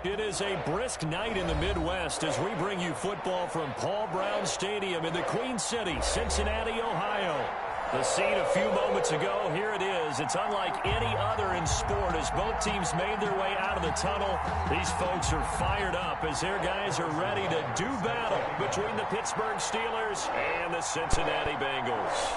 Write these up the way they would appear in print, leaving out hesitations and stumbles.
It is a brisk night in the Midwest as we bring you football from Paul Brown Stadium in the Queen City, Cincinnati, Ohio. The scene a few moments ago, here it is. It's unlike any other in sport as both teams made their way out of the tunnel. These folks are fired up as their guys are ready to do battle between the Pittsburgh Steelers and the Cincinnati Bengals.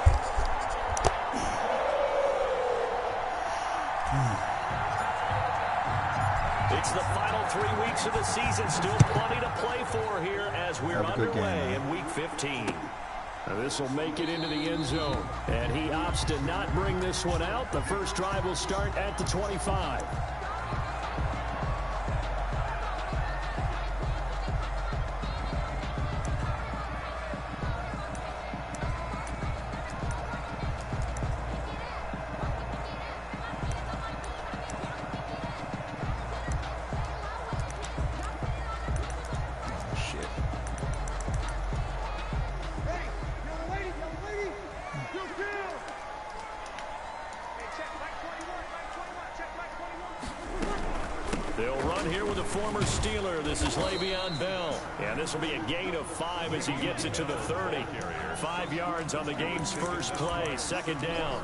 It's the final 3 weeks of the season. Still plenty to play for here as we're underway in Week 15. This will make it into the end zone. And he opts to not bring this one out. The first drive will start at the 25. They'll run here with a former Steeler. This is Le'Veon Bell. And this will be a gain of 5 as he gets it to the 30. 5 yards on the game's first play. Second down.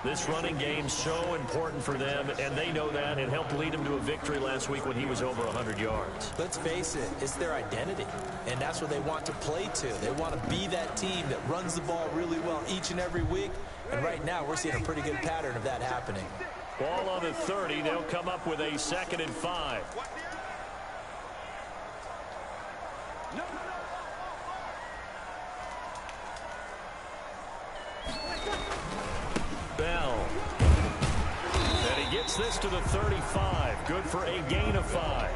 This running game's so important for them, and they know that. It helped lead them to a victory last week when he was over 100 yards. Let's face it, it's their identity, and that's what they want to play to. They want to be that team that runs the ball really well each and every week, and right now we're seeing a pretty good pattern of that happening. Ball on the 30. They'll come up with a 2nd and 5. Bell. And he gets this to the 35. Good for a gain of 5.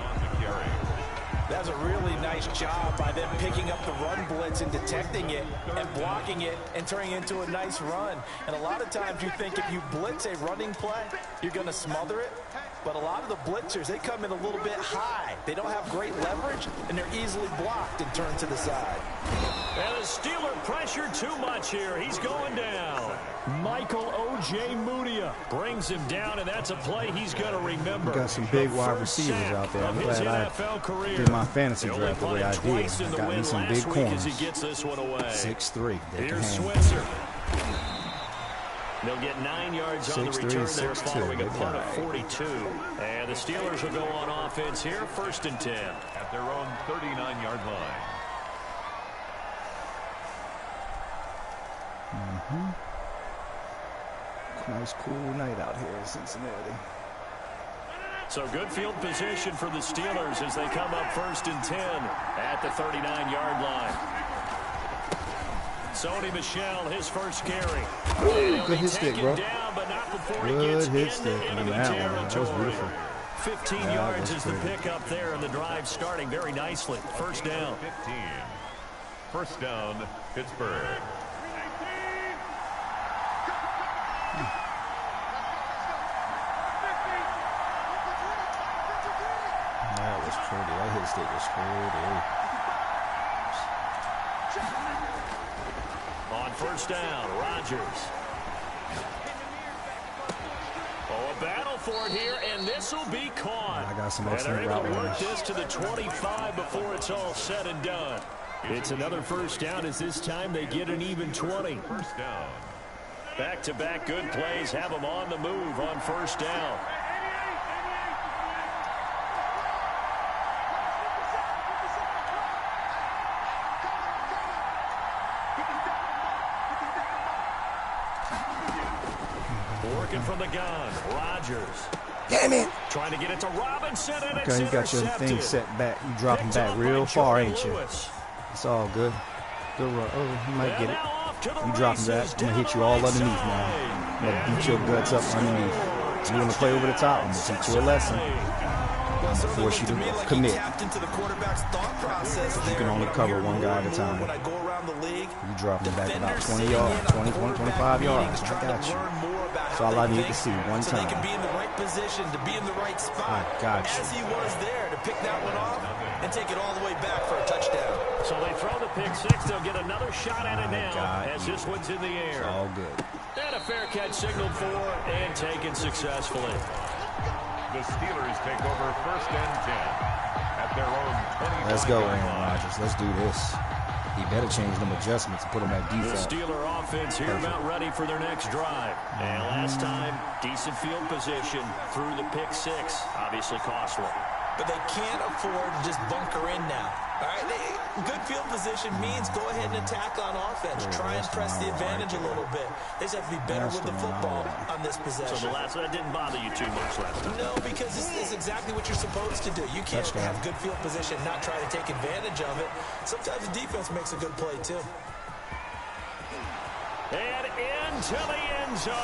That's a really nice job by them picking up the run blitz and detecting it and blocking it and turning it into a nice run. And a lot of times you think if you blitz a running play, you're going to smother it. But a lot of the blitzers, they come in a little bit high. They don't have great leverage, and they're easily blocked and turned to the side. And the Steeler pressure too much here. He's going down. Michael O.J. Mudia brings him down, and that's a play he's going to remember. Got some big wide receivers out there. I'm glad I did my fantasy draft the way I did. I got me some big corners. 6'3". Here's Switzer. They'll get 9 yards on the return there following a punt of 42. And the Steelers will go on offense here, 1st and 10. At their own 39-yard line. Nice, cool night out here in Cincinnati. So good field position for the Steelers as they come up 1st and 10 at the 39-yard line. Sony Michel, his first carry. Good hit stick, bro. Down, but not before good he hit gets stick. into the That was beautiful. 15 yards is the pickup there, and the drive starting very nicely. First down. 15. First down, Pittsburgh. That was pretty. That hit stick was pretty. On first down, Rodgers. Oh, a battle for it here, and this will be caught. I got some and excellent they're able to route work runners. this to the 25 before it's all said and done. It's another first down as this time they get an even 20. First down. Back-to-back good plays have them on the move on first down. Working from the gun, Rodgers. Damn it! Trying to get it to Robinson, and it's Okay, you got your thing set back. You dropping back real far, ain't you? It's all good. Good run. Oh, you might get it. You dropping back. I'm going to hit you all underneath now. I'm going to beat your guts up underneath. You want to play over the top? I'm going to teach you a lesson. I'm going to force you to commit. You can only cover one guy at a time. You dropping back about 20 yards, 20, 25 yards. I got you. That's all I need to see one time. They can be in the right position to be in the right spot. I got you. As he was there to pick that one off and take it all the way back for a touchdown. So they throw the pick six. They'll get another shot at it now as this one's in the air. It's all good. And a fair catch signaled for and taken successfully. The Steelers take over 1st and 10 at their own 25. Let's go, Aaron Rodgers. Let's do this. He better change them adjustments and put them at default. The Steeler offense here about ready for their next drive. And last time, decent field position through the pick 6. Obviously costly. But they can't afford to just bunker in now. All right, good field position means go ahead and attack on offense. Try and press the advantage a little bit. They just have to be better with the football on this possession. So that didn't bother you too much last time? No, because it's exactly what you're supposed to do. You can't have good field position and not try to take advantage of it. Sometimes the defense makes a good play, too. And into the end zone.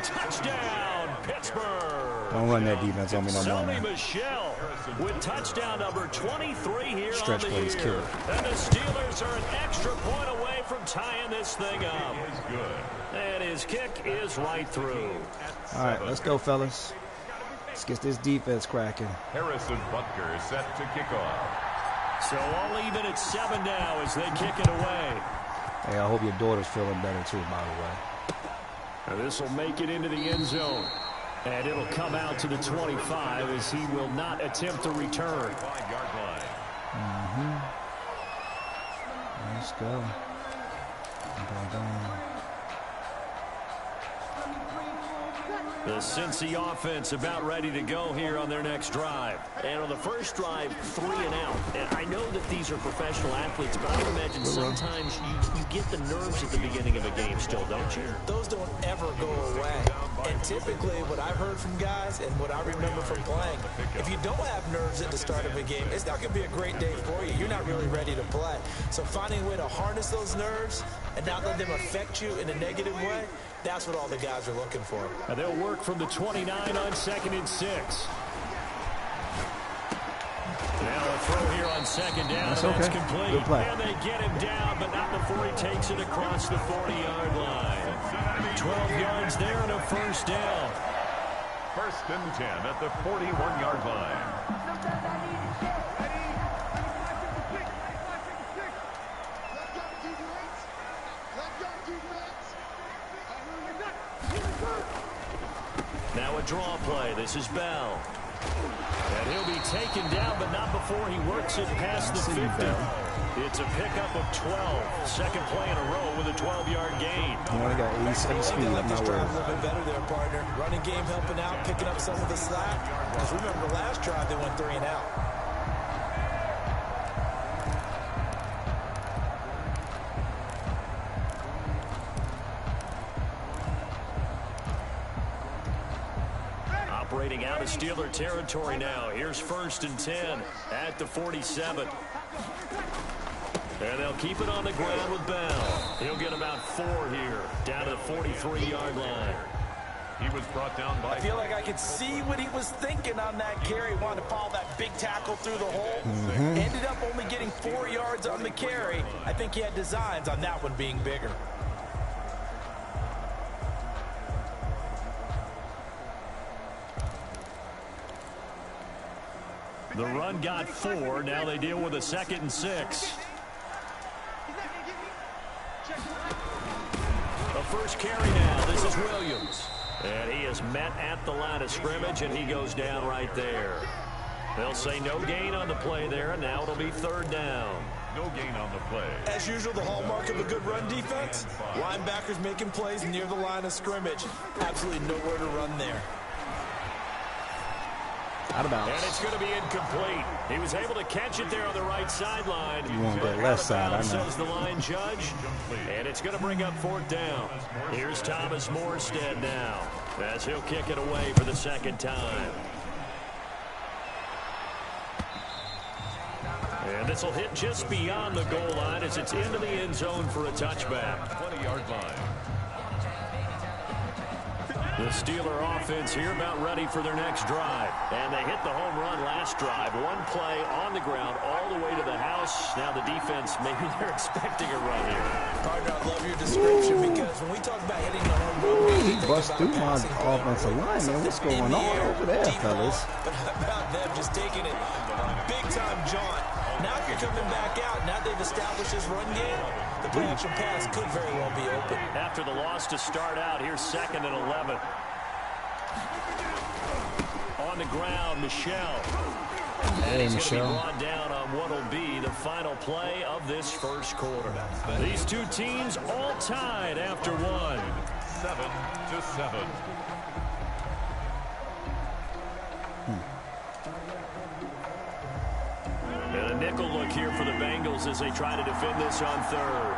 Touchdown, Pittsburgh. Don't run that defense on me no more, Sony man. Michel with touchdown number 23 here Stretch on the plays year. killer. And the Steelers are an extra point away from tying this thing up. And his kick is right through. All right, let's go, fellas. Let's get this defense cracking. Harrison Butker is set to kick off. So all even at 7 now as they kick it away. Hey, I hope your daughter's feeling better, too, by the way. And this will make it into the end zone. And it'll come out to the 25 as he will not attempt to return. 5-yard line. Let's go. The Cincy offense about ready to go here on their next drive. And on the first drive, 3 and out. And I know that these are professional athletes, but I would imagine sometimes you get the nerves at the beginning of a game still, don't you? Those don't ever go away. And typically, what I've heard from guys and what I remember from playing, if you don't have nerves at the start of a game, it's not going to be a great day for you. You're not really ready to play. So finding a way to harness those nerves and not let them affect you in a negative way, that's what all the guys are looking for. And they'll work from the 29 on 2nd and 6. Now a throw here on 2nd down. That's and okay. complete. Good play. And they get him down, but not before he takes it across the 40-yard line. 12 yards there and a first down. 1st and 10 at the 41-yard line. Now a draw play. This is Bell. And he'll be taken down, but not before he works it past the 50. It's a pickup of 12. Second play in a row with a 12-yard gain. You only got 87 speed. Let this No drive a worries. little bit better there, partner. Running game helping out, picking up some of the slack. Because remember, the last drive they went 3 and out. Operating out of Steeler territory now. Here's 1st and 10 at the 47. And they'll keep it on the ground with Bell. He'll get about 4 here, down to the 43-yard line. He was brought down by... I feel like I could see what he was thinking on that carry. Wanted to follow that big tackle through the hole. Ended up only getting 4 yards on the carry. I think he had designs on that one being bigger. The run got 4. Now they deal with a 2nd and 6. The first carry now. This is Williams. And he is met at the line of scrimmage, and he goes down right there. They'll say no gain on the play there, and now it'll be 3rd down. No gain on the play. As usual, the hallmark of a good run defense, linebackers making plays near the line of scrimmage. Absolutely nowhere to run there. Out of bounds. And it's going to be incomplete. He was able to catch it there on the right sideline. You want that left side, I know. Says the line judge. And it's going to bring up 4th down. Here's Thomas Morstead now, as he'll kick it away for the 2nd time. And this will hit just beyond the goal line as it's into the end zone for a touchback. 20-yard line. The Steeler offense here about ready for their next drive. And they hit the home run last drive. One play on the ground all the way to the house. Now the defense, maybe they're expecting a run here. Partner, I love your description because when we talk about hitting the home run, He bust through my offensive line, man. What's going on over there, fellas? But how about them just taking it big-time jaunt? Now you're coming back out. Now they've established this run game. The play-action pass could very well be open. After the loss to start out, here's 2nd and 11. On the ground, Michelle. Hey, He's Michelle. going to be brought down on what will be the final play of this first quarter. These two teams all tied after one. 7-7. And a nickel look here for the Bengals as they try to defend this on third.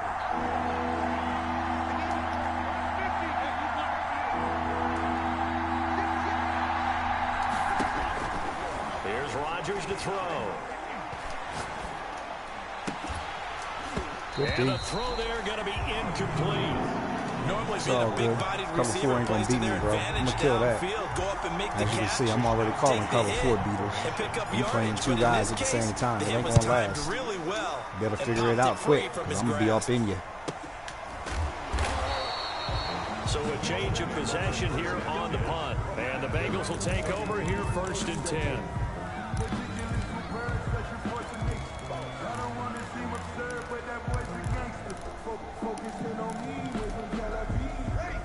Here's Rodgers to throw. And the throw there going to be incomplete. Normally being a big-bodied receiver plays to their advantage downfield. Go up and make the catch. As you can see, I'm already calling cover 4 beaters. You playing 2 guys at the same time. It ain't gonna last. You better figure it out quick, because I'm gonna be up in you. So a change of possession here on the punt. And the Bengals will take over here 1st and 10.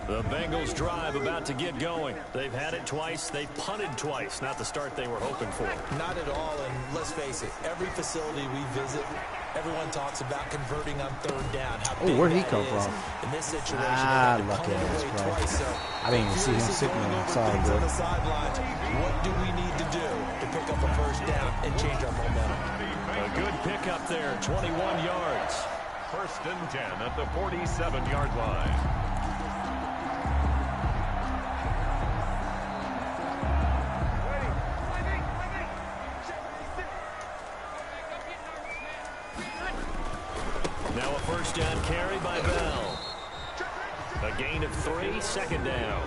The Bengals drive about to get going. They've had it twice. They've punted twice. Not the start they were hoping for. Not at all, and let's face it, every facility we visit, everyone talks about converting on 3rd down. Oh, where'd he come from? In this situation, lucky ass, bro. I didn't even see him sitting there. It's all good. On the sidelines, what do we need to do to pick up a 1st down and change our momentum? A good pickup there, 21 yards. 1st and 10 at the 47-yard line. Now a 1st down carry by Bell. A gain of 3, 2nd down.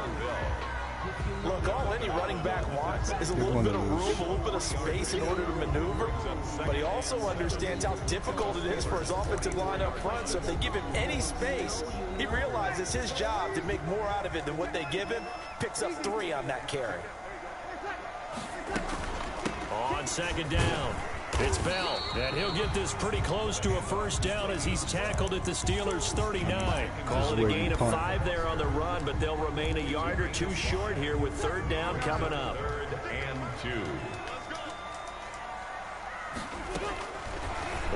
Look, all any running back wants is a little bit of room, a little bit of space in order to maneuver. But he also understands how difficult it is for his offensive line up front. So if they give him any space, he realizes his job to make more out of it than what they give him. Picks up 3 on that carry. On 2nd down, it's Bell, and he'll get this pretty close to a 1st down as he's tackled at the Steelers' 39. Call it a gain of 5 there on the run, but they'll remain a yard or 2 short here with 3rd down coming up. 3rd and 2.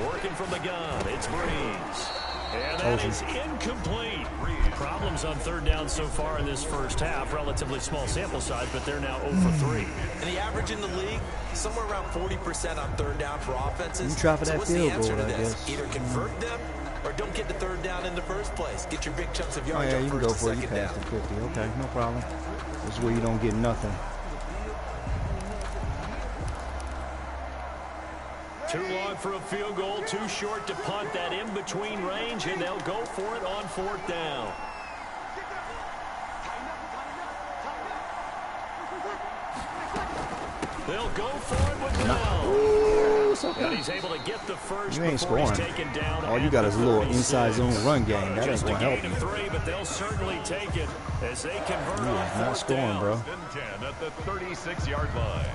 Working from the gun, it's Breeze. And that is incomplete. Problems on 3rd down so far in this first half. Relatively small sample size, but they're now 0 for 3. And the average in the league, somewhere around 40% on 3rd down for offenses. You try for that what's the answer field goal, to this? I guess. Either convert them or don't get to 3rd down in the first place. Get your big chunks of yards Oh, yeah, you can go for it. You 2nd passed down. the 50. Okay, no problem. This is where you don't get nothing. Too long for a field goal, too short to punt. That in-between range, and they'll go for it on 4th down. They'll go for it with Bell. Ooh, it's okay. And he's able to get the first. You ain't before he's scoring. taken down. All you got is a little inside zone run game. That ain't Just a gonna help gain you. of 3, but they'll certainly take it as they convert You on is not 4th scoring, down. bro. 1st and 10 at the 36-yard line.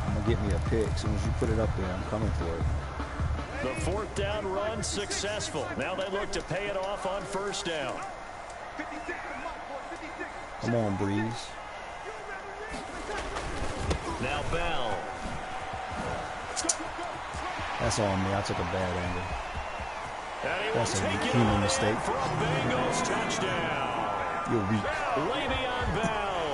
I'm gonna get me a pick. As soon as you put it up there, I'm coming for it. The 4th down run successful. Now they look to pay it off on 1st down. Come on, Breeze. Now Bell. That's on me. I took a bad angle. And he That's will a take it human on mistake. for a Bengals touchdown. You're weak. Le'Veon Bell,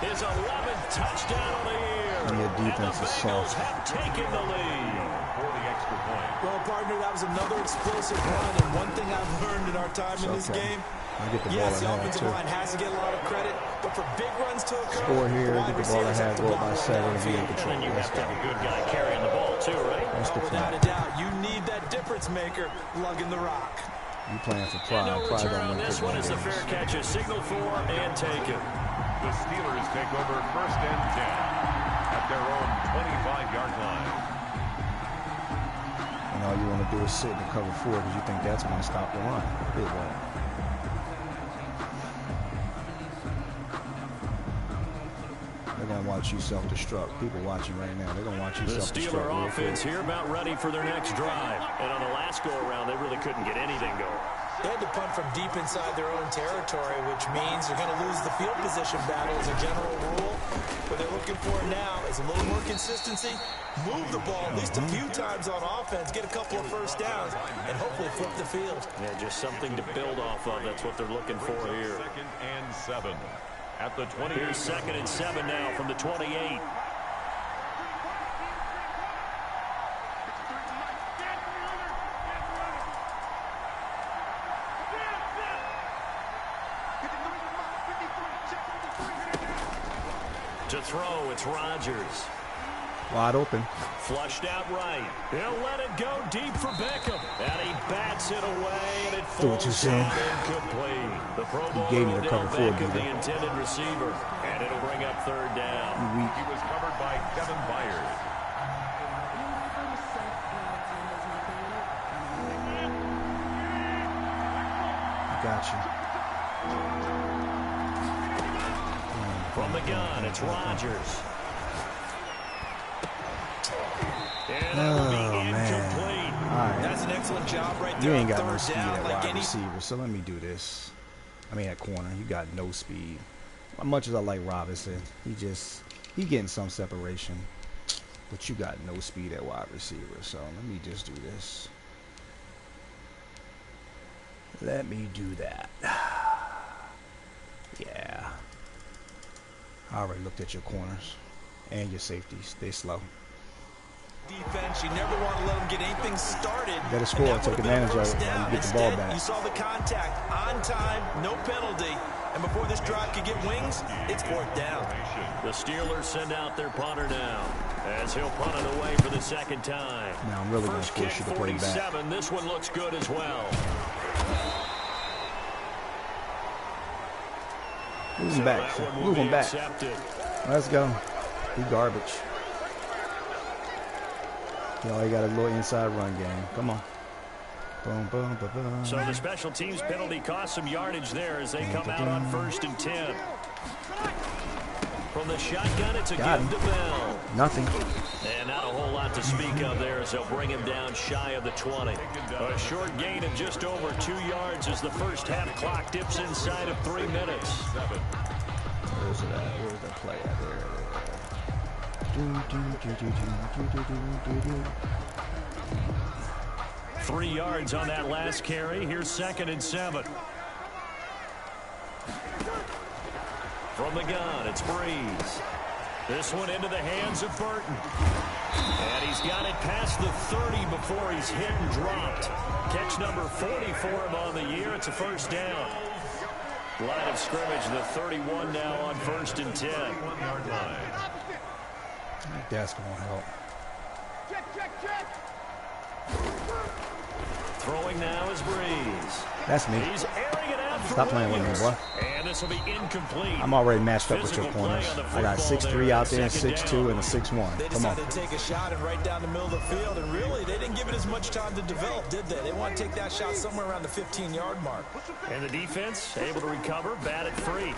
his 11th touchdown of the year. And your defense and the is Bengals soft. have taken the lead. For the extra point. Well, partner, that was another explosive run, and one thing I've learned in our time in this game, I get the ball yes, at the half, offensive too. line has to get a lot of credit, but for big runs to occur, Score here, wide get the ball at receivers half, have to go up block by them 7, and be in downfield. control. And you Let's have to go. have a good guy carrying the ball, too, right? That's the Without plan. a doubt, you need that difference maker lugging the rock. You playing for And pride. no Pride return don't on win this one football as the fair games. catch is signaled for and taken. The Steelers take over 1st and 10 at their own 25-yard line. And all you want to do is sit and cover 4 because you think that's going to stop the run. It won't. They're going to watch you self-destruct. People watching right now. They're going to watch you The self-destruct. Steeler real offense quick. here about ready for their next drive. And on the last go-around, they really couldn't get anything going. They had to punt from deep inside their own territory, which means they're going to lose the field position battle as a general rule. But they're looking looking for now is a little more consistency. Move the ball at least a few times on offense, get a couple of first downs, and hopefully flip the field. Yeah, just something to build off of. That's what they're looking for here. 2nd and 7 at the 20. Here's 2nd and 7 now from the 28. To throw, it's Rodgers. Wide open. Flushed out right. He'll let it go deep for Beckham. And he bats it away, and it falls down incomplete. The Pro Bowler gave me the cover four, the intended receiver. And it'll bring up 3rd down. He was covered by Kevin Byers. Gotcha. From the gun, it's Rodgers. And that will be incomplete. All right. That's an excellent job right there. You ain't got no 3rd speed down, at like wide receiver, so let me do this. I mean, at corner, you got no speed. As much as I like Robinson, he getting some separation, but you got no speed at wide receiver. So let me just do this. Let me do that. Yeah. I already looked at your corners and your safeties. They slow. Defense, you never want to let them get anything started. Better score, take advantage of it, and get the ball back. You saw the contact on time, no penalty. And before this drive could get wings, it's 4th down. The Steelers send out their punter now, as he'll punt it away for the 2nd time. Now I'm really going to First force kick, you to play 47. back. This one looks good as well. Move him back. Move him back. Let's go. He garbage. Y'all got a little inside run game. Come on. Boom, boom, boom, boom. So the special teams penalty cost some yardage there as they come out on 1st and 10. From the shotgun, it's a give to Bell. Nothing. And not a whole lot to speak of there as they'll bring him down shy of the 20. A short gain of just over 2 yards as the first half clock dips inside of 3 minutes. Where's it at? Where's that play at? There. 3 yards on that last carry. Here's 2nd and 7. From the gun, it's Breeze. This one into the hands of Burton. And he's got it past the 30 before he's hit and dropped. Catch number 40 for him on the year. It's a 1st down. Line of scrimmage, the 31 now on 1st and 10. 1-yard line. That's going to help. Throwing now is Breeze. That's me. He's airing it out for Stop playing with me, boy. And this will be incomplete. I'm already matched up with your corners. I got 6'3" out there, 6'2", and a 6'1". They Come on. decided to take a shot and right down the middle of the field, and really, they didn't give it as much time to develop, did they? They want to take that shot somewhere around the 15-yard mark. And the defense able to recover, bat it free.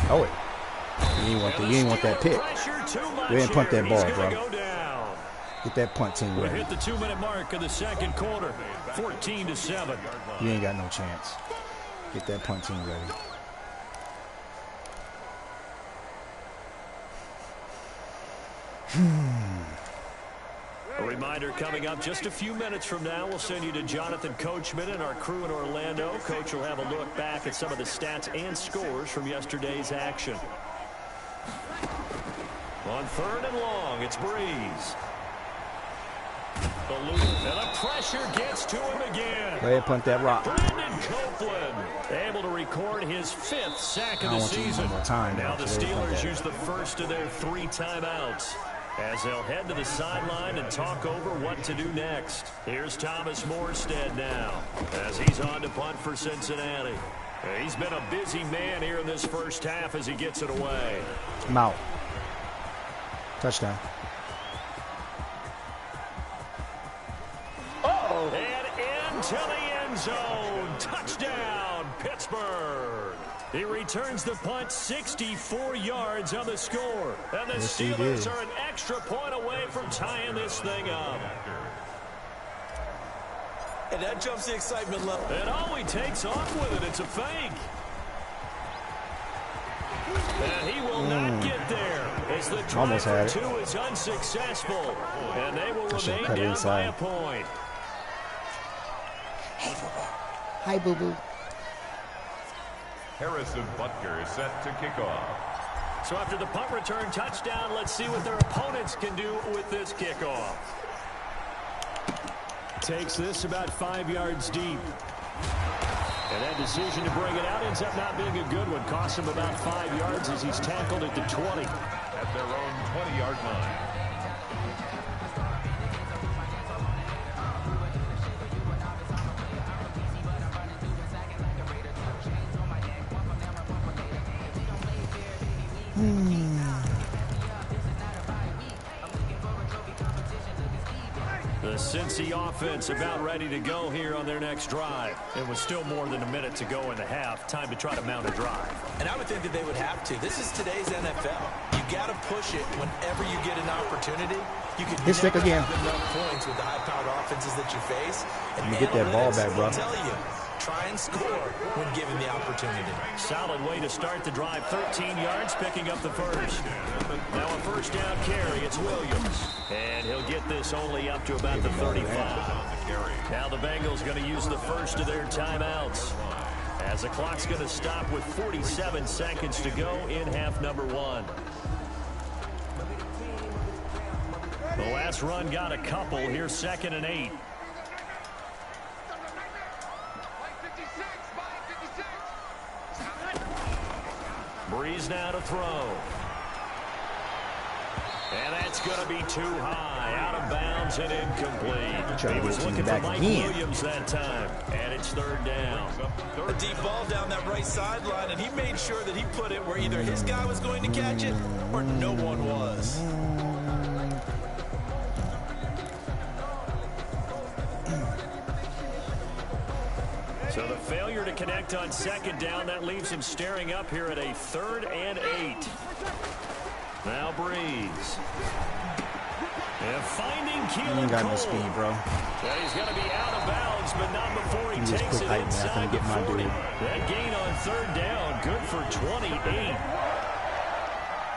Oh, you ain't want that pick. We didn't punt that ball, bro. Get that punt team We ready. hit the 2-minute mark of the 2nd quarter, 14-7. You ain't got no chance. Get that punt team ready. A reminder coming up just a few minutes from now, we'll send you to Jonathan Coachman and our crew in Orlando. Coach will have a look back at some of the stats and scores from yesterday's action. On 3rd and long, it's Breeze. And the pressure gets to him again. Go ahead, punt that rock. Brandon Copeland able to record his 5th sack of the season. Now the Steelers use the first of their 3 timeouts as they'll head to the sideline and talk over what to do next. Here's Thomas Morstead now as he's on to punt for Cincinnati. He's been a busy man here in this first half as he gets it away. I'm out. Touchdown. And into the end zone. Touchdown, Pittsburgh. He returns the punt 64 yards on the score. And the Steelers are an extra point away from tying this thing up. And that jumps the excitement level. And all he takes off with it, it's a fake. And he will not get there. As the try for two is unsuccessful. And they will remain down by a point. Hi, boo-boo. Harrison Butker is set to kick off. So after the punt return touchdown, let's see what their opponents can do with this kickoff. Takes this about 5 yards deep. And that decision to bring it out ends up not being a good one. Costs him about 5 yards as he's tackled at the 20. At their own 20-yard line. The Cincy offense about ready to go here on their next drive. It was still more than a minute to go in the half. Time to try to mount a drive. And I would think that they would have to. This is today's NFL. You got to push it whenever you get an opportunity. You can his stick again. Have enough points with the high-powered offenses that you face. And get that ball back, bro. Tell you, try and score when given the opportunity. Solid way to start the drive. 13 yards, picking up the first. Now a first down carry. It's Williams. And he'll get this only up to about the 35. Now the Bengals going to use the first of their timeouts. As the clock's going to stop with 47 seconds to go in half number 1. The last run got a couple. Here's 2nd and 8. Breeze now to throw. And that's going to be too high. Out of bounds and incomplete. He was looking for Mike Williams that time. And it's 3rd down. A deep ball down that right sideline, and he made sure that he put it where either his guy was going to catch it or no one was. So the failure to connect on 2nd down, that leaves him staring up here at a 3rd and 8. Now Breeze. And finding Keelan got Cole. no speed, bro. Well, he's going to be out of bounds, but not before he takes it inside the 40. That gain on 3rd down, good for 28.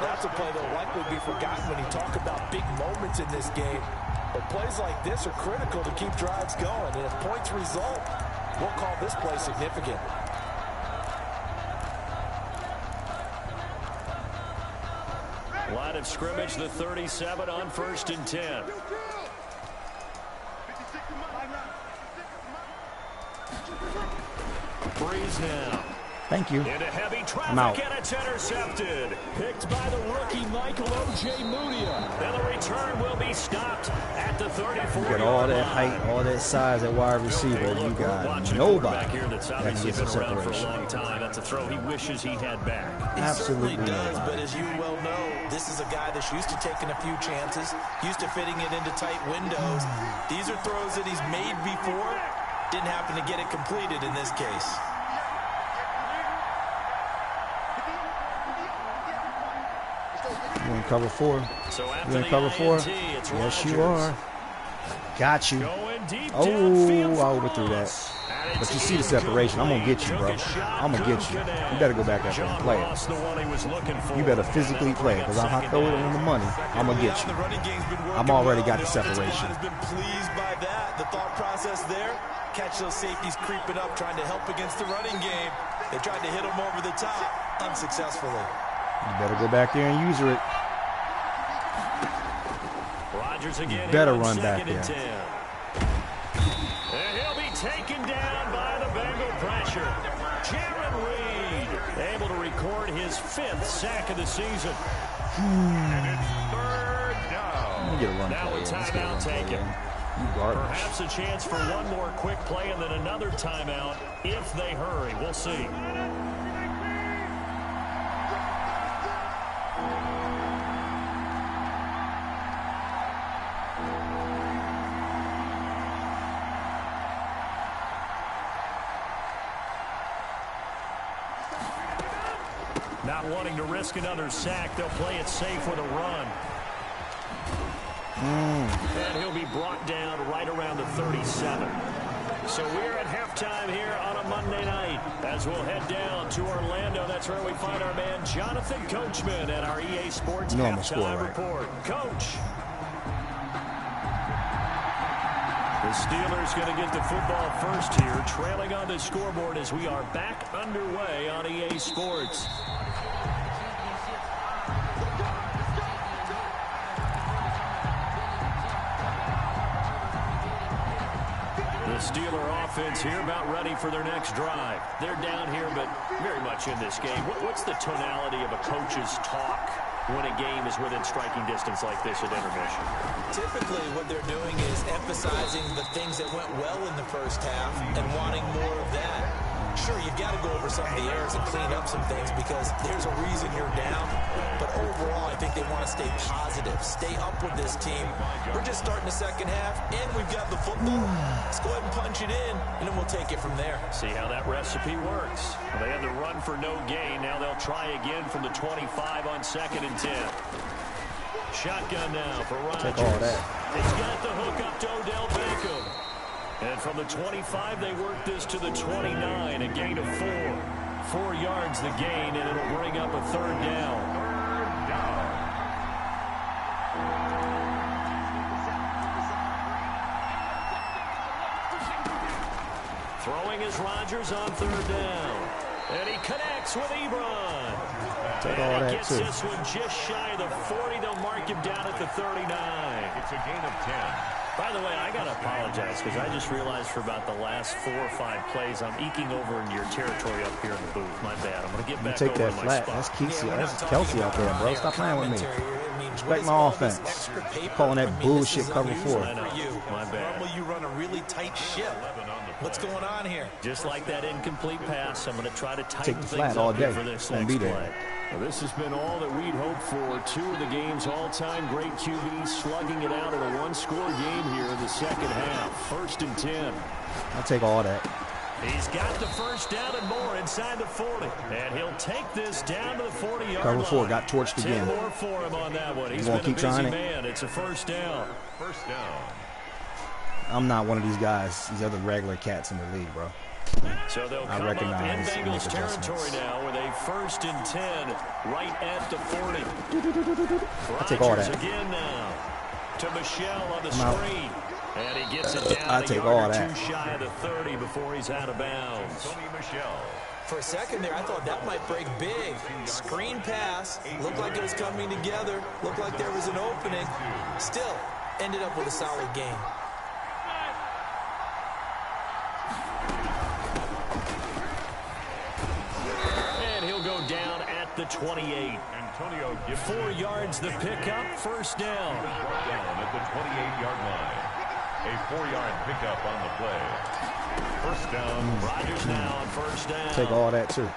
That's a play that will likely be forgotten when you talk about big moments in this game. But plays like this are critical to keep drives going. And if points result, we'll call this play significant. Line of scrimmage, the 37 on 1st and 10. Breeze now. Thank you. Into heavy traffic, I'm out. And it's intercepted. Picked by the rookie Michael Ojemudia. And the return will be stopped at the 34. You got all that height, all that size at wide receiver. You got nobody here that's obviously been around for a long time. That's a throw he wishes he had back. Absolutely he certainly does, but as you well know, this is a guy that's used to taking a few chances, used to fitting it into tight windows. These are throws that he's made before. Didn't happen to get it completed in this case. You in cover 4. So you in cover 4? Yes, you are. Got you. Oh, I overthrew that. But you see the separation. I'm going to get you, bro. I'm going to get you. You better go back out there and play it. You better physically play it, because I'll throw it on the money. I'm going to get you. I'm already got the separation. Been pleased by that. The thought process there. Catch those safeties creeping up, trying to help against the running game. They tried to hit him over the top, unsuccessfully. You better go back there and use it. Rodgers again. You better run back there. And he'll be taken down by the Bengal pressure. Jaron Reed able to record his 5th sack of the season. And it's 3rd down. Let me get a run now play. a timeout taken. Perhaps a chance for one more quick play and then another timeout if they hurry. We'll see. Not wanting to risk another sack, they'll play it safe with a run. And he'll be brought down right around the 37. So we're at halftime here on a Monday night as we'll head down to Orlando. That's where we find our man Jonathan Coachman at our EA Sports halftime report. Coach. The Steelers going to get the football first here, trailing on the scoreboard as we are back underway on EA Sports. The Steeler offense here about ready for their next drive. They're down here, but very much in this game. What's the tonality of a coach's talk when a game is within striking distance like this at intermission? Typically, what they're doing is emphasizing the things that went well in the first half and wanting more of that. Sure, you've got to go over some of the errors and clean up some things because there's a reason you're down. But overall, I think they want to stay positive, stay up with this team. We're just starting the second half, and we've got the football. Let's go ahead and punch it in, and then we'll take it from there. See how that recipe works. Well, they had the run for no gain. Now they'll try again from the 25 on 2nd and 10. Shotgun now for Rodgers. Take all that. He's got the hook up to Odell Beckham. And from the 25, they work this to the 29, a gain of 4. 4 yards the gain, and it'll bring up a 3rd down. Throwing is Rodgers on 3rd down. And he connects with Ebron. And he gets this one just shy of the 40. They'll mark him down at the 39. It's a gain of 10. By the way, I got to apologize because I just realized for about the last 4 or 5 plays, I'm eking over into your territory up here in the booth. My bad. I'm going to get back over that to my flat. spot. That's Kelsey. That's Kelsey out there, bro. Stop playing with me. Respect my offense. Calling that bullshit cover 4. I know. My bad. Normally you run a really tight ship. What's going on here? Just like that incomplete pass, I'm going to try to tighten Take the things flat all up here day. for this Won't next be there. play. Well, this has been all that we'd hoped for. 2 of the game's all-time great QBs slugging it out in a 1-score game here in the second half. 1st and 10. I'll take all that. He's got the first down and more inside the 40. And he'll take this down to the 40-yard line. Cover 4 got torched 10 again. more for him on that one. He's gonna been keep a busy trying it? man. It's a 1st down. 1st down. I'm not one of these guys, these other regular cats in the league, bro. So they'll come up in Bengals territory now with a 1st and 10 right at the 40. I'll take all that. Again now to Michelle on the screen. And he gets it down I'll take all that. 2 shy of the 30 before he's out of bounds. Tony Michelle. For a second there, I thought that might break big. Screen pass. Looked like it was coming together. Looked like there was an opening. Still, ended up with a solid game. And he'll go down at the 28. Antonio gives 4 yards the pickup. 1st down. brought down at the 28-yard line. A 4-yard pickup on the play. 1st down. Rodgers now on 1st down. Take all that, too.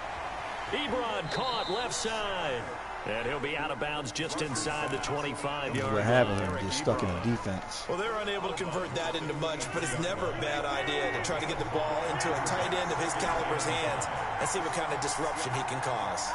Ebron caught left side. And he'll be out of bounds just inside the 25-yard What happened when you're stuck in the defense. Well, they're unable to convert that into much, but it's never a bad idea to try to get the ball into a tight end of his caliber's hands and see what kind of disruption he can cause.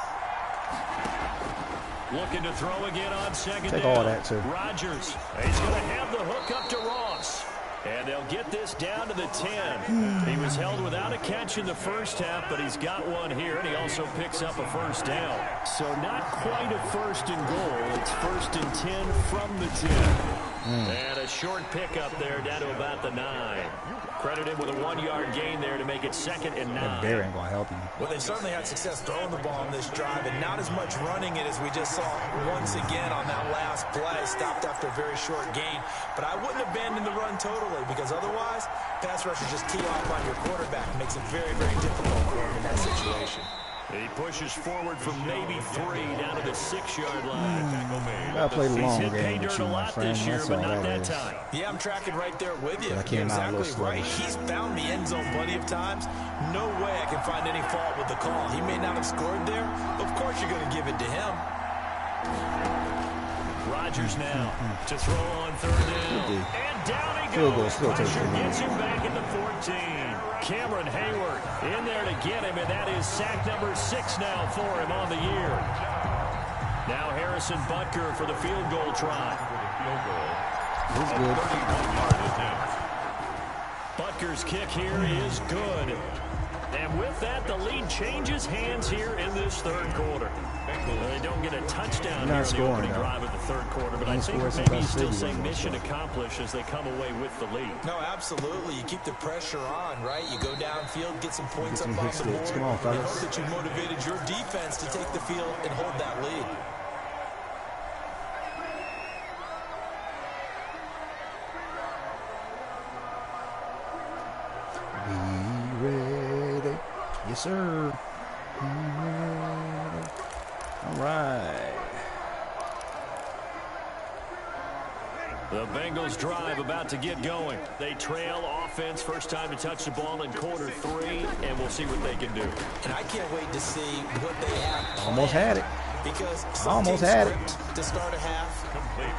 Looking to throw again on 2nd Take down. all that, too. Rodgers. He's going to have the hook up to Ross. And they'll get this down to the 10. He was held without a catch in the first half, but he's got one here, and he also picks up a 1st down. So not quite a 1st and goal. It's 1st and 10 from the 10. And a short pickup there down to about the 9. Credited with a 1-yard gain there to make it 2nd and 9. That bear ain't going to help you. Well, they've certainly had success throwing the ball on this drive, and not as much running it as we just saw once again on that last play. Stopped after a very short gain. But I wouldn't abandon the run totally, because otherwise, pass rushers just tee off on your quarterback. It makes it very, very difficult for him in that situation. He pushes forward from maybe 3 down to the 6-yard line. I played a long He's hit pay game with dirt you, a my lot friend. this year, That's but all not that that is. time. Yeah, I'm tracking right there with you. I came out a little exactly right. sluggish. He's found the end zone plenty of times. No way I can find any fault with the call. He may not have scored there. Of course you're going to give it to him. Rodgers now to throw on 3rd down. And down he Field goal goes. still takes Pressure it. gets him back at the 14. Cameron Hayward in there to get him, and that is sack number 6 now for him on the year. Now Harrison Butker for the field goal try. He's good. Butker's kick here is good. And with that, the lead changes hands here in this third quarter. Well, they don't get a touchdown here in the opening drive of the third quarter, but I think maybe he's still saying mission accomplished as they come away with the lead. No, absolutely. You keep the pressure on, right? You go downfield, get some points up on the board. Come on, fellas. And hope that you motivated your defense to take the field and hold that lead. Be ready. Yes, sir. All right. The Bengals drive about to get going. They trail offense, first time to touch the ball in quarter 3, and we'll see what they can do. And I can't wait to see what they have. Almost had it. Because almost had it. To start a half.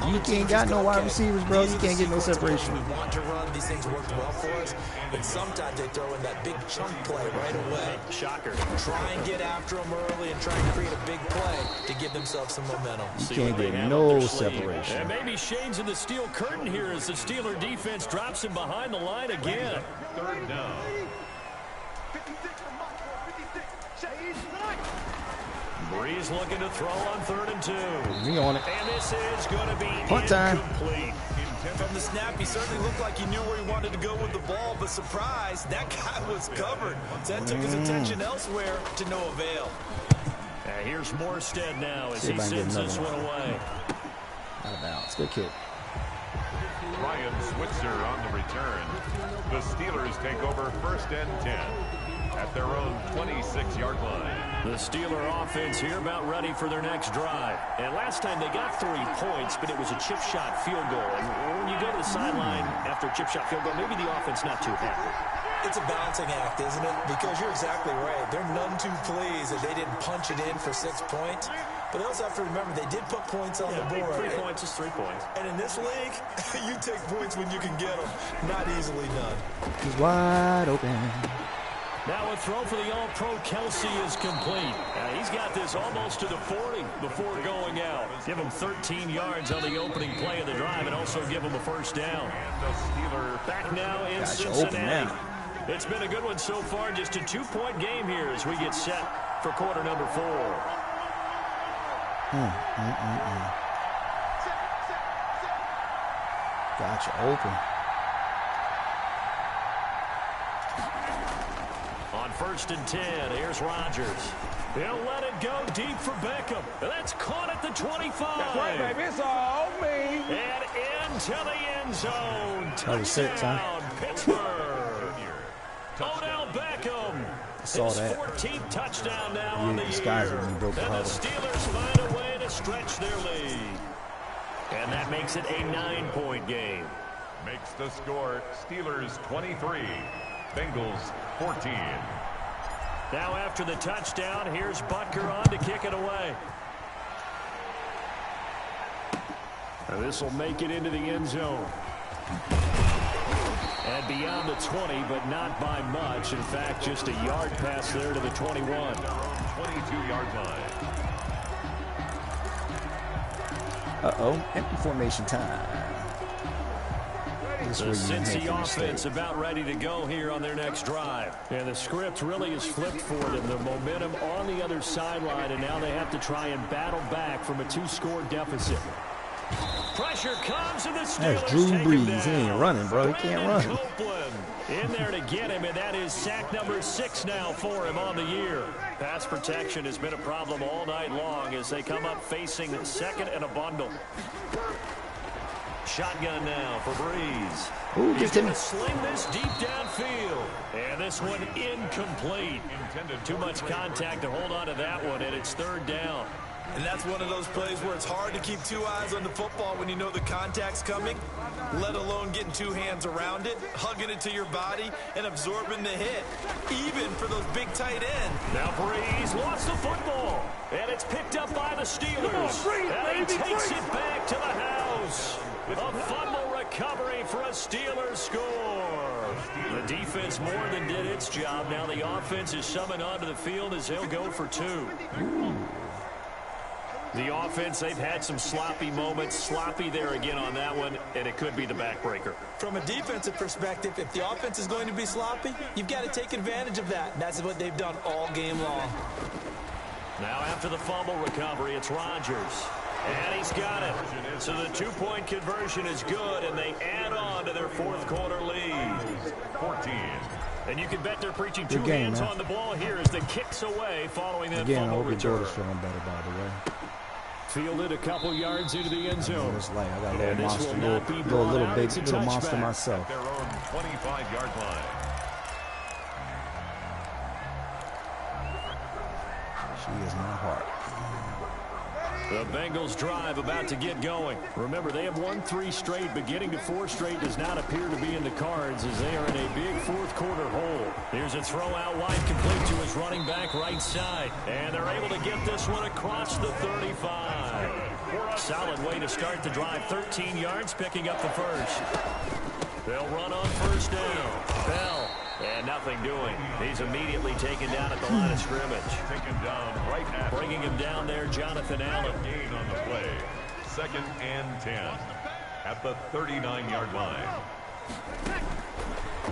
You ain't got no wide receivers, bro. You can't get no separation. We want to run. These things worked well for us. But sometimes they throw in that big chunk play right away. Shocker. Try and get after them early and try and create a big play to give themselves some momentum. You can't get no separation. And maybe Shane's in the steel curtain here as the Steeler defense drops him behind the line again. Third down. Breeze looking to throw on 3rd and 2. We on it. And this is going to be punt time. Incomplete. From the snap, he certainly looked like he knew where he wanted to go with the ball, but surprise, that guy was covered. So that took his attention elsewhere to no avail. Here's Morstead now as he sends this one away. Out of bounds. Good kick. Ryan Switzer on the return. The Steelers take over 1st and 10 at their own 26-yard line. The Steeler offense here about ready for their next drive. And last time they got 3 points, but it was a chip shot field goal. And when you go to the sideline after a chip shot field goal, maybe the offense not too happy. It's a balancing act, isn't it? Because you're exactly right. They're none too pleased that they didn't punch it in for 6 points. But they also have to remember they did put points on the board. 3 points is 3 points. And in this league, you take points when you can get them. Not easily done. He's wide open. Now a throw for the All-Pro Kelsey is complete. He's got this almost to the 40 before going out. Give him 13 yards on the opening play of the drive and also give him a first down. And the Steeler back now in Cincinnati. It's been a good one so far. Just a 2-point game here as we get set for quarter number 4. Gotcha open. On 1st and 10, here's Rodgers. He'll let it go deep for Beckham. That's caught at the 25. That's right, baby. It's all me. And into the end zone. Touchdown, Pittsburgh. Odell Beckham. Saw his that. 14th touchdown now on the year. And the Steelers find a way to stretch their lead. And that makes it a 9-point game. makes the score Steelers 23, Bengals 14. Now after the touchdown, here's Butker on to kick it away. And this will make it into the end zone. And beyond the 20, but not by much. In fact, just a yard pass there to the 21. 22-yard line. Uh-oh, empty formation time. The Cincy offense about ready to go here on their next drive. And the script really is flipped for them. The momentum on the other sideline, and now they have to try and battle back from a 2-score deficit. Pressure comes, and the Steelers That's Drew take him Brees. down. He ain't running, bro. He can't run. Copeland in there to get him, and that is sack number 6 now for him on the year. Pass protection has been a problem all night long as they come up facing second and a bundle. Shotgun now for Brees. Ooh, He's just going him. to sling this deep downfield. And this one incomplete. Too much contact to hold on to that one, and it's third down. And that's one of those plays where it's hard to keep two eyes on the football when you know the contact's coming, let alone getting two hands around it, hugging it to your body, and absorbing the hit, even for those big tight ends. Now Brees lost the football, and it's picked up by the Steelers. And he takes it back to the house. A fumble recovery for a Steelers score. The defense more than did its job. Now the offense is summoned onto the field as they'll go for 2. The offense, they've had some sloppy moments. Sloppy there again on that one, and it could be the backbreaker. From a defensive perspective, if the offense is going to be sloppy, you've got to take advantage of that. And that's what they've done all game long. Now after the fumble recovery, it's Rodgers. And he's got it. So the two-point conversion is good, and they add on to their fourth quarter lead. 14. And you can bet they're preaching two hands on the ball here as the kicks away following that fumble return. Feeling better, by the way. Fielded a couple yards into the end zone. It's like I got a little monster, little monster myself. Their own 25-yard line. She is my heart. The Bengals drive about to get going. Remember, they have won 3 straight, but getting to 4 straight does not appear to be in the cards as they are in a big fourth quarter hole. Here's a throw out wide complete to his running back right side. And they're able to get this one across the 35. Solid way to start the drive. 13 yards, picking up the first. They'll run on first down. Bell. And nothing doing. He's immediately taken down at the line of scrimmage. Taken down right at bringing him down there, Jonathan Allen. Gain on the play. 2nd and 10 at the 39-yard line.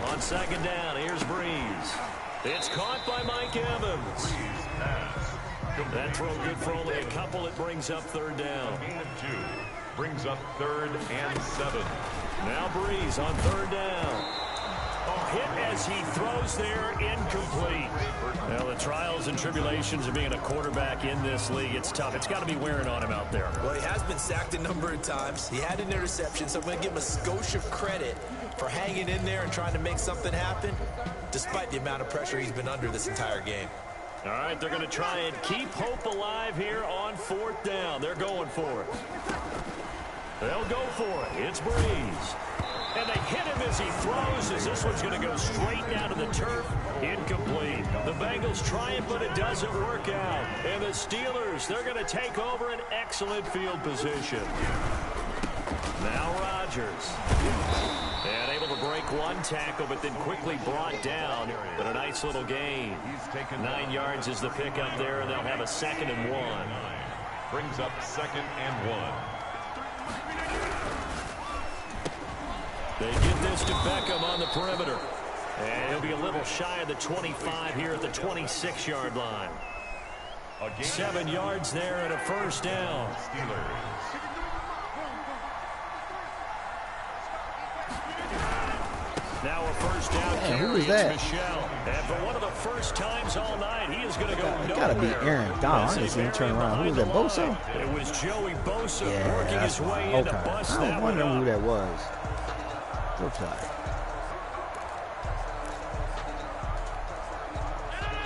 On 2nd down, here's Breeze. It's caught by Mike Evans. That throw good for only a couple. It brings up 3rd down. Gain of 2 brings up 3rd and 7. Now Breeze on 3rd down. Hit as he throws there, incomplete. Well, the trials and tribulations of being a quarterback in this league, it's tough. It's got to be wearing on him out there. Well, he has been sacked a number of times. He had an interception, so I'm going to give him a skosh of credit for hanging in there and trying to make something happen, despite the amount of pressure he's been under this entire game. All right, they're going to try and keep hope alive here on 4th down. They're going for it. They'll go for it. It's Breeze. And they hit him as he throws, as this one's going to go straight down to the turf. Incomplete. The Bengals try it, but it doesn't work out. And the Steelers, they're going to take over an excellent field position. Now Rodgers. And able to break one tackle, but then quickly brought down. But a nice little gain. 9 yards is the pickup there, and they'll have a 2nd and 1. Brings up 2nd and 1. They get this to Beckham on the perimeter. And he'll be a little shy of the 25 here at the 26-yard line. 7 yards there and a 1st down. Steelers. Now a 1st down carry. Who was that? Michelle. And for one of the first times all night, he is going to go nowhere. Got to be Aaron Donald. I didn't see him turn around. Who was that, Bosa? It was Joey Bosa working his way okay. in to bust I that was one wondering up. who that was. Good try.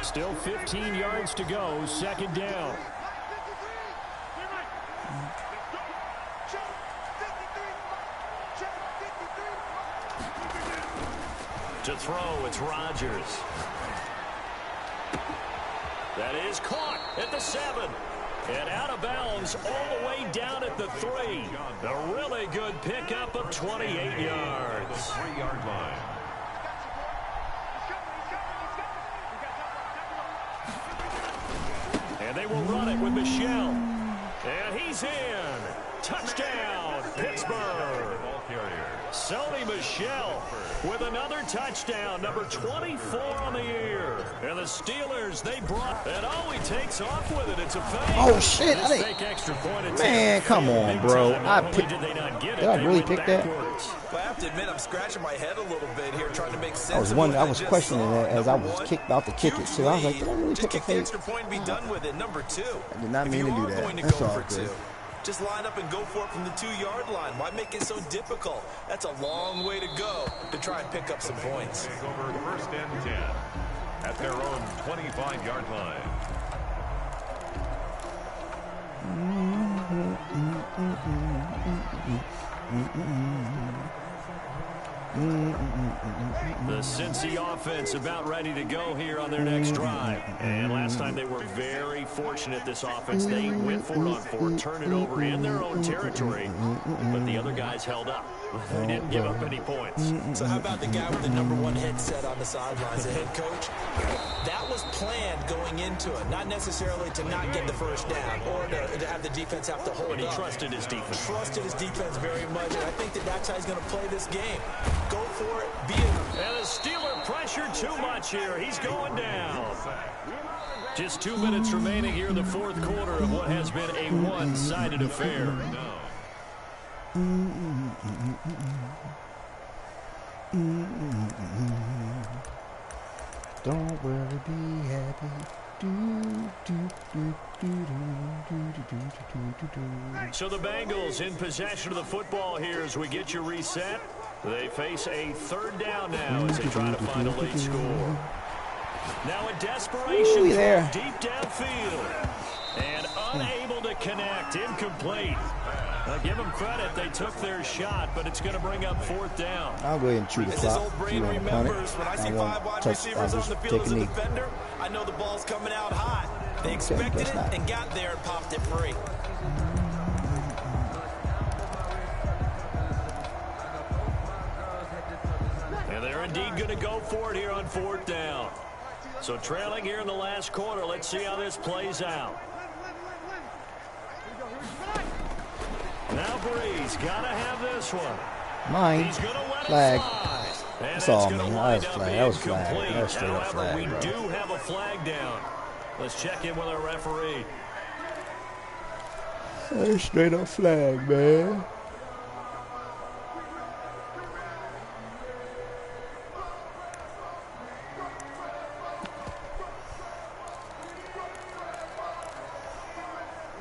Still 15 yards to go, 2nd down. To throw, it's Rodgers. That is caught at the 7. And out of bounds all the way down at the 3. A really good pickup of 28 yards. 3-yard line. And they will run it with Michelle. And he's in. Touchdown, Pittsburgh. Ball carrier. Sony Michel with another touchdown, number 24 on the year. And the Steelers, they brought, and oh, he takes off with it. It's a fake. Oh, shit. Extra point. Man, come on, bro. Did I really pick that? Well, I have to admit, I'm scratching my head a little bit here, trying to make sense I was questioning that as I was kicked out the kick it. So I was like, did I really pick a fake? Extra point and be done with it. Number 2. I did not mean to do that. That's all good. Just line up and go for it from the 2-yard line. Why make it so difficult? That's a long way to go to try and pick up some points. Take over 1st and 10 at their own 25-yard line. The Cincy offense about ready to go here on their next drive. And last time they were very fortunate, this offense. They went for it on 4, turn it over in their own territory. But the other guys held up. They didn't give up any points. So how about the guy with the number 1 headset on the sidelines, the head coach? That was planned going into it, not necessarily to not get the first down or to have the defense have to hold But he up. trusted his defense. Trusted his defense very much, and I think that's how he's going to play this game. Go for it, be it. And the Steeler pressure too much here. He's going down. Just 2 minutes remaining here in the fourth quarter of what has been a one-sided affair. Don't worry, be happy. So the Bengals in possession of the football here as we get you reset. They face a third down now as they try to find a late score. Now a desperation deep downfield. And unable to connect. Incomplete. Give them credit. They took their shot, but it's going to bring up fourth down. I'll go ahead and chew the clock. Old brain remembers when I see 5 wide receivers on the field as a defender, I know the ball's coming out hot. They expected it and got there and popped it free. And they're indeed going to go for it here on fourth down. So trailing here in the last quarter. Let's see how this plays out. Now Breeze got to have this one. Mine. He's going to let Flag. it fly. And That's all, man. that was flag. That was flag. That was straight up However, flag, we bro. do have a flag down. Let's check in with our referee. That's straight up flag, man.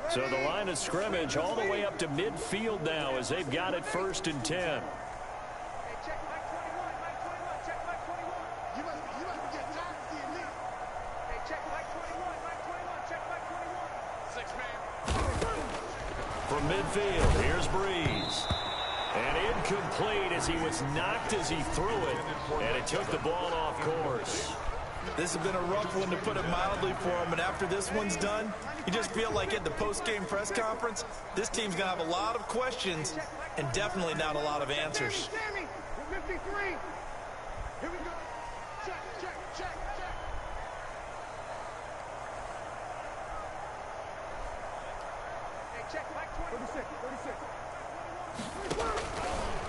So the line of scrimmage all the way up to midfield now as they've got it 1st and 10. From midfield, here's Breeze. And incomplete as he was knocked as he threw it. And it took the ball off course. This has been a rough one, to put it mildly, for him. And after this one's done, you just feel like at the post-game press conference, this team's going to have a lot of questions and definitely not a lot of answers.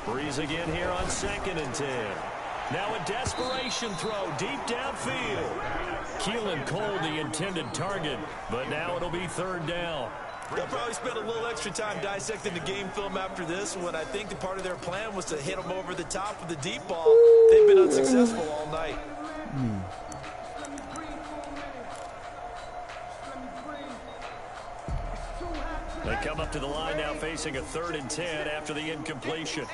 Breeze again here on 2nd and 10. Now a desperation throw deep downfield. Keelan Cole the intended target, but now it'll be 3rd down. They'll probably spend a little extra time dissecting the game film after this one. I think the part of their plan was to hit them over the top of the deep ball. They've been unsuccessful all night. They come up to the line now facing a 3rd and 10 after the incompletion.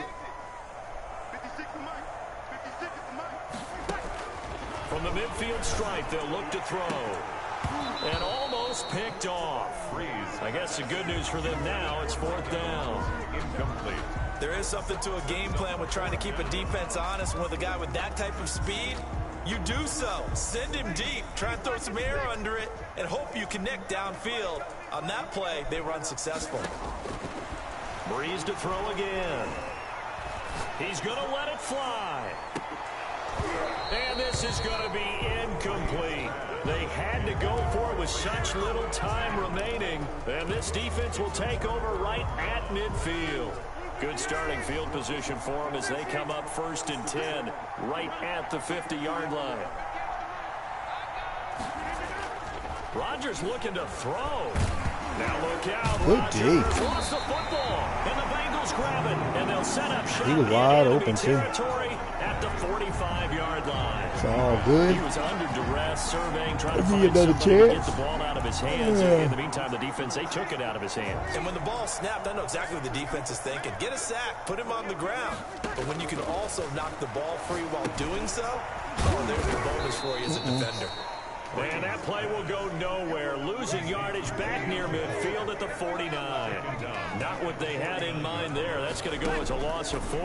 From the midfield stripe, they'll look to throw. And almost picked off. I guess the good news for them now, it's 4th down. Incomplete. There is something to a game plan with trying to keep a defense honest. With a guy with that type of speed, you do so. Send him deep. Try and throw some air under it and hope you connect downfield. On that play, they were unsuccessful. Breeze to throw again. He's going to let it fly. And this is going to be incomplete. They had to go for it with such little time remaining. And this defense will take over right at midfield. Good starting field position for them as they come up 1st and 10 right at the 50-yard line. Rodgers looking to throw. Now look out. Rodgers lost the football. And the Bengals grab it. And they'll set up shop. He was wide open, too. At the 45-yard line. It's all good. He was under duress, surveying, trying to Give me find another somebody to chance. get the ball out of his hands. Yeah. In the meantime, the defense, they took it out of his hands. And when the ball snapped, I know exactly what the defense is thinking. Get a sack, put him on the ground. But when you can also knock the ball free while doing so, oh, there's the bonus for you as a defender. And that play will go nowhere. Losing yardage back near midfield at the 49. Not what they had in mind there. That's going to go as a loss of 4.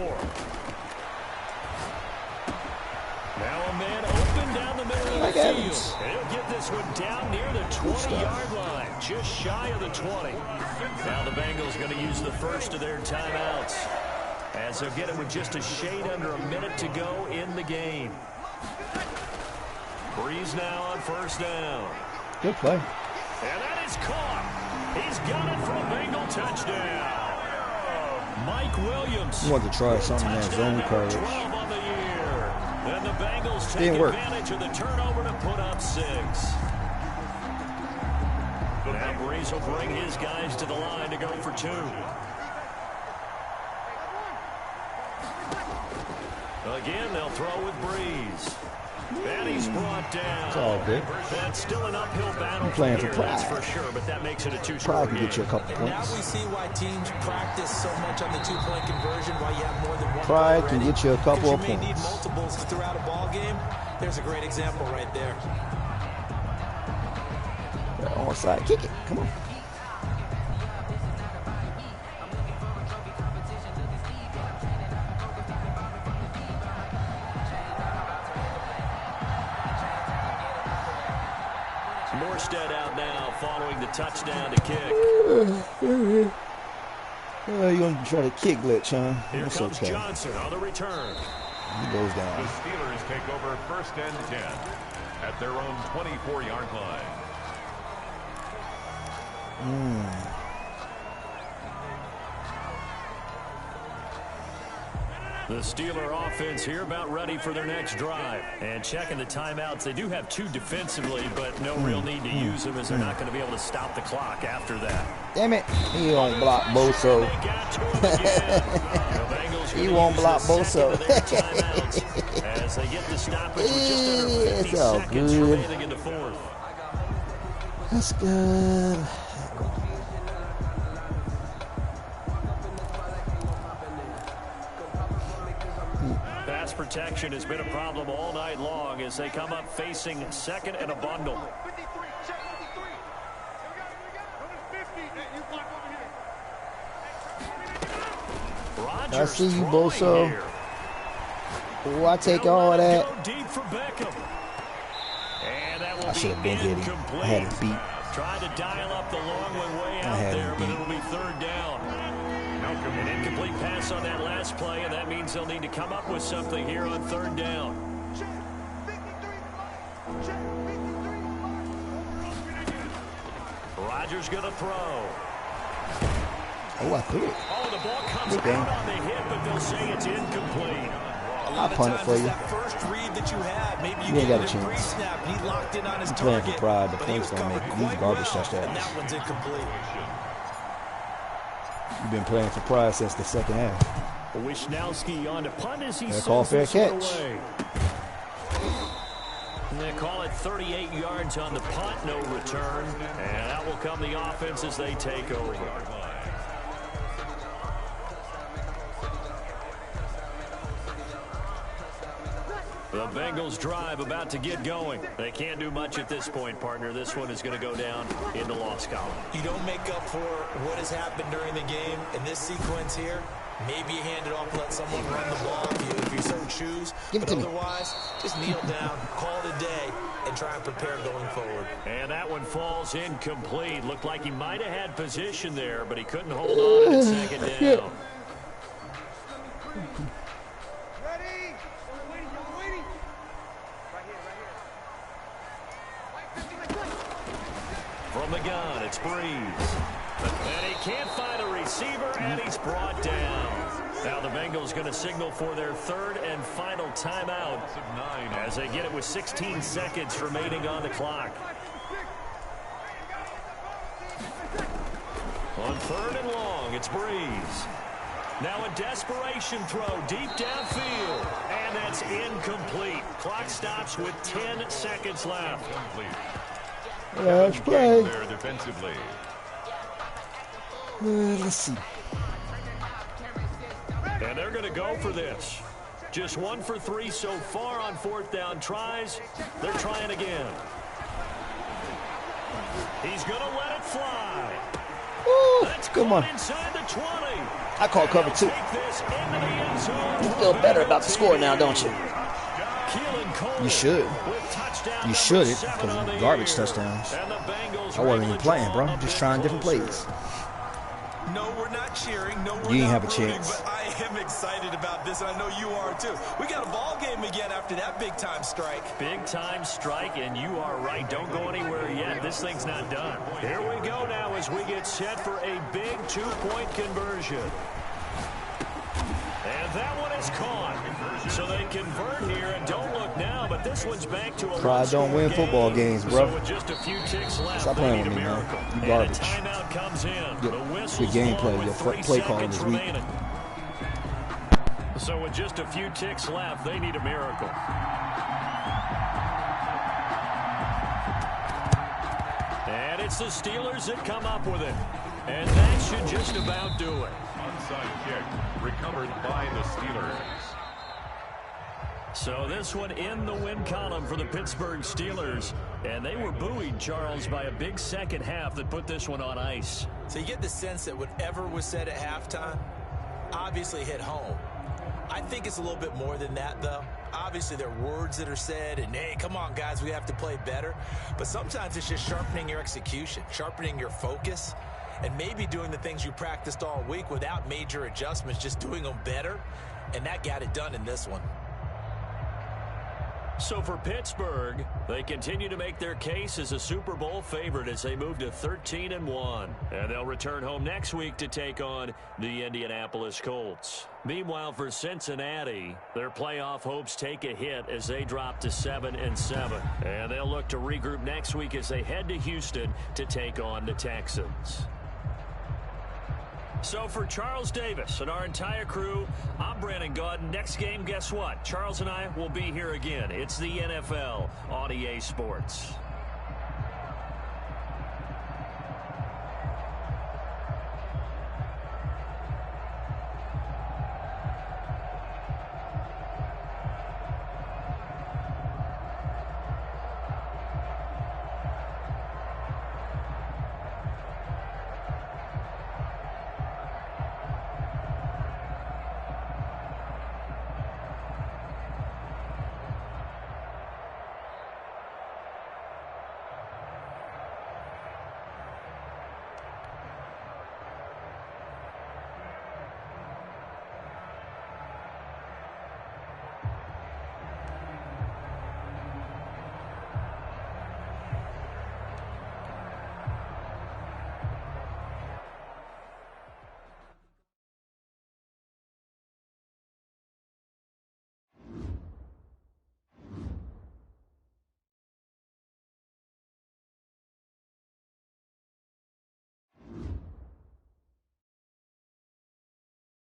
Now a man open down the middle of the field. And he'll get this one down near the 20-yard line. Just shy of the 20. Now the Bengals going to use the first of their timeouts, as they'll get it with just a shade under a minute to go in the game. Breeze now on first down. Good play. And that is caught. He's got it for a Bengal touchdown. Mike Williams. You want to try something in that zone coverage. 12 on the year. And the Bengals take Didn't work. advantage of the turnover to put up 6. Now Breeze will bring his guys to the line to go for 2. Again, they'll throw with Breeze. And he's brought down. It's all good. That's still an uphill battle. I'm playing for here, pride. that's for sure, but that makes it a 2-score Pride can game. get you a couple Now points. we see why teams practice so much on the 2-point conversion, why you have more than one. Pride can get you a couple of You may need points. multiples throughout a ball game. There's a great example right there. Onside, kick it. Come on. Morstead out now following the touchdown to kick. You're going to try to kick glitch, huh? Here That's comes okay. Johnson on the return. He goes The down. Steelers take over first and 10 at their own 24-yard line. The Steeler offense here about ready for their next drive. And checking the timeouts, they do have 2 defensively, but no real need to use them as they're not going to be able to stop the clock after that. Damn it. He won't block Boso. They got to him again. The Bengals He gonna won't use block the second Boso. of their timeouts as they get the stoppage with just under 50 It's all seconds good. remaining in the 4th. That's good. Pass protection has been a problem all night long as they come up facing second and a bundle. I see you, Boso. Oh, I take all of that. Deep for Beckham. And that will I should have been hitting. incomplete. I had him beat. Tried to dial up the long one way I out had there, him but beat. it'll be 3rd down. An incomplete pass on that last play, and that means they'll need to come up with something here on 3rd down. Rodgers going to throw. Oh, I threw it. Oh, the ball comes Good game. out on the hit, but they'll say it's incomplete. I'll punt it for you. That first read that you have, maybe You ain't got a get it chance. pre-snap. He locked in on his I'm playing for target, pride. The but he points was don't make covered these quite garbage well, touchdowns. and that one's incomplete. You've been playing for pride since the second half. Wisnowski on to punt as he They sends call fair this one catch. away. And they call it 38 yards on the punt, no return. And out will come the offense as they take over. The Bengals drive about to get going. They can't do much at this point, partner. This one is going to go down in the loss column. You don't make up for what has happened during the game in this sequence here. Maybe you hand it off, let someone run the ball if you so choose. Give it but to me. otherwise, just kneel down, call it a day, and try and prepare going forward. And that one falls incomplete. Looked like he might have had position there, but he couldn't hold on at 2nd down. From the gun, it's Breeze. And he can't find a receiver, and he's brought down. Now the Bengals going to signal for their 3rd and final timeout as they get it with 16 seconds remaining on the clock. On 3rd and long, it's Breeze. Now a desperation throw deep downfield, and that's incomplete. Clock stops with 10 seconds left. Let's play. There defensively. Let's see. And they're going to go for this. Just 1 for 3 so far on 4th down tries. They're trying again. He's going to let it fly. Woo, That's come on. inside the 20. I call cover 2. Take this into the end zone. You feel better about the score now, don't you? Keelan Cole You should. with touchdown You should, number 7 because on the garbage year. touchdowns. And the Bengals I are wasn't able even to playing, draw bro. a Just bit trying different closer. plays. No, we're not cheering. No, we're You ain't not have a rooting, chance. but I am excited about this, and I know you are too. We got a ball game again after that big-time strike. Big-time strike, and you are right. Don't go anywhere yet. This thing's not done. Here we go now as we get set for a big two-point conversion. And that one is caught. So they convert here, and don't look now, but this one's back to a Pride don't win football games, bro. So with just a few ticks left, stop playing with me, man. You garbage. Timeout comes in. Your gameplay, your play calling is weak. So with just a few ticks left, they need a miracle. And it's the Steelers that come up with it. And that should just about do it. Onside kick recovered by the Steelers. So this one in the win column for the Pittsburgh Steelers. And they were buoyed, Charles, by a big second half that put this one on ice. So you get the sense that whatever was said at halftime obviously hit home. I think it's a little bit more than that, though. Obviously, there are words that are said, and, hey, come on, guys, we have to play better. But sometimes it's just sharpening your execution, sharpening your focus, and maybe doing the things you practiced all week without major adjustments, just doing them better. And that got it done in this one. So for Pittsburgh, they continue to make their case as a Super Bowl favorite as they move to 13-1. And they'll return home next week to take on the Indianapolis Colts. Meanwhile, for Cincinnati, their playoff hopes take a hit as they drop to 7-7. And they'll look to regroup next week as they head to Houston to take on the Texans. So for Charles Davis and our entire crew, I'm Brandon Gaudin. Next game, guess what? Charles and I will be here again. It's the NFL on EA Sports.